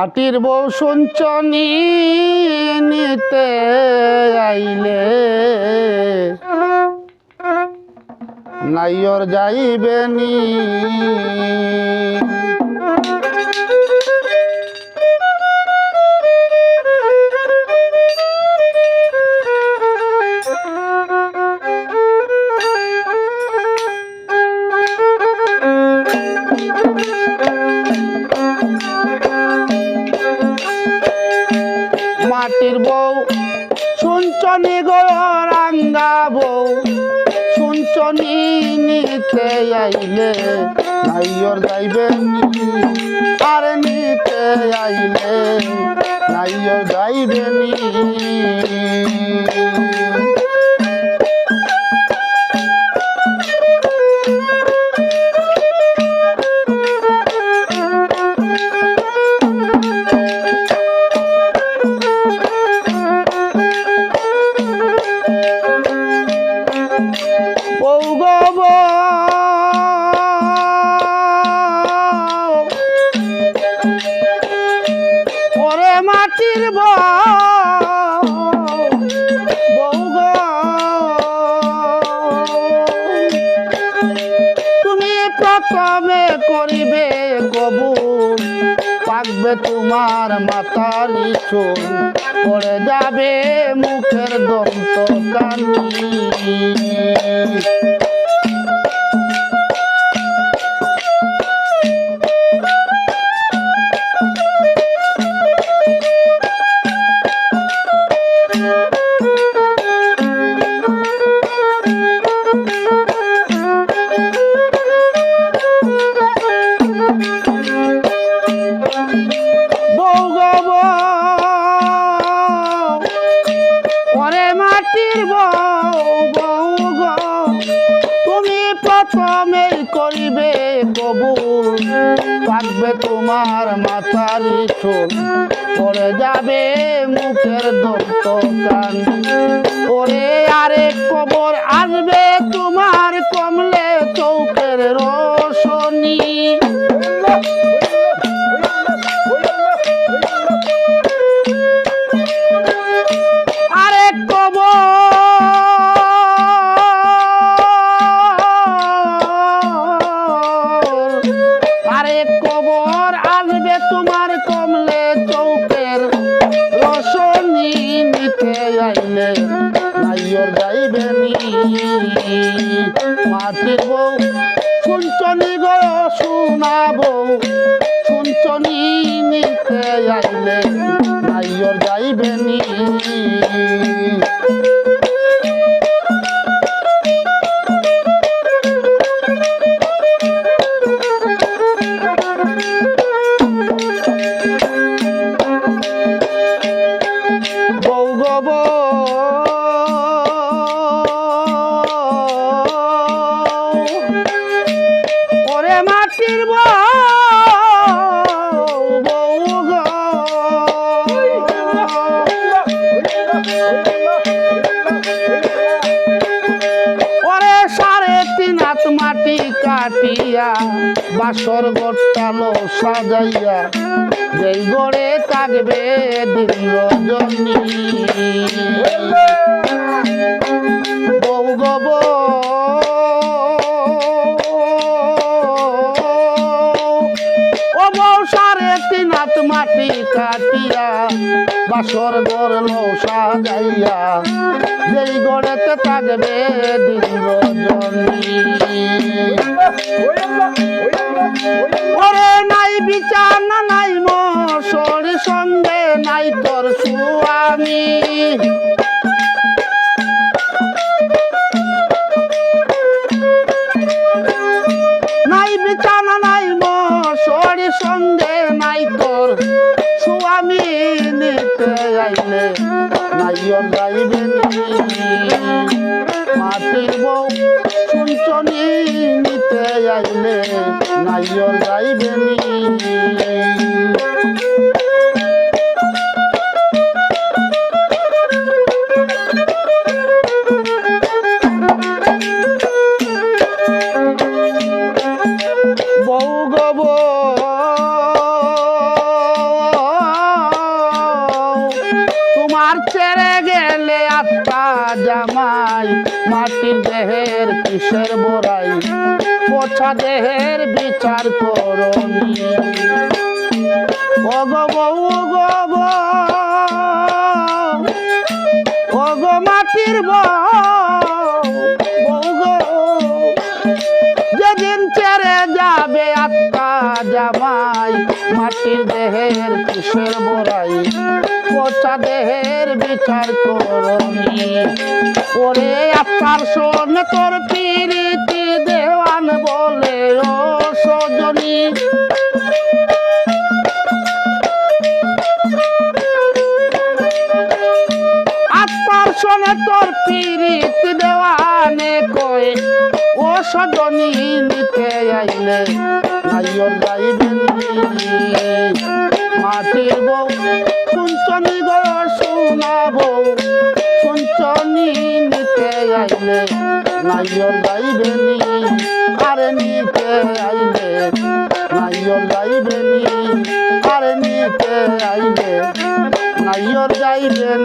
মাটির বউ শুনছনি নিতে আইলে নাইয়র যাইবেনি মাটির বউ শুনছনি গো রাঙ্গা বউ শুনছনি নিতে আইলে নাইয়র যাইবেনি আর নিতে আইলে নাইয়র যাইবেনি ওরে মাটির বউ গো তুমি প্রথমে করিবে কবুল পাকবে তোমার মাথার চুল পড়ে যাবে মুখের দন্ত কানি করিবে কবুল পাকবে তোমার মাথার চুল পড়ে যাবে মুখের দন্ত কান ওরে আরেক কবর আসবে তোমার কমলে চৌকের রোশনি আরেক কবর কবর আসবে তোমার কমলে চৌকের রোশনি নিতে আইলে নাইয়র যাইবেনি মাটির বউ শুনছনি গো সোনা বউ শুনছনি নিতে আইলে নাইয়র যাইবেনি ওরে মাটির ওরে 3.5 হাত মাটি কাটিয়া বাসর গোটালো সাজাইয়া যেই গড়ে থাকবে দিন রজনী বউ গো ও বউ 3.5 হাত মাটি কাটিয়া বাসর গড়লো সাজাইয়া যেই গড়েতে থাকবে দিন রজনী ওরে নাই বিছানা নাই মশর সঙ্গে নাই তোর স্বামী নাই বিছানা নাই মশর সঙ্গে নাই তোর স্বামী নিতে আইলে নাইয়র যাইবেনি মাটির বউ শুনছনি নিতে আইলে নাইয়র যাইবেনি বউ গো ছেড়ে গেলে আত্মা জামাই মাটির দেহের কিসের বড়াই পচা দেহের বিচার করনি ওগো বউ ওগো ওগো মাটির বউ গো যেদিন ছেড়ে যাবে আত্মা জামাই মাটির দেহের কিসের বড়াই পচা দেহের বিচার করনি ওরে আত্মার শোন তোর পিরিতি দেওয়ান বলে ও সজনী আত্মার শোনে তোর পিরিত দেওয়ানে কই ও সজনী নিতে আইলে নাইয়র যাইবেন মাটির বউ শুনছনি গো শোনা বউ শুনছনি নিতে আইলে নাইয়র যাইবেন আরে নিতে আইলে নাইয়র যাইবেন আরে নিতে আইলে নাইয়র যাইবেন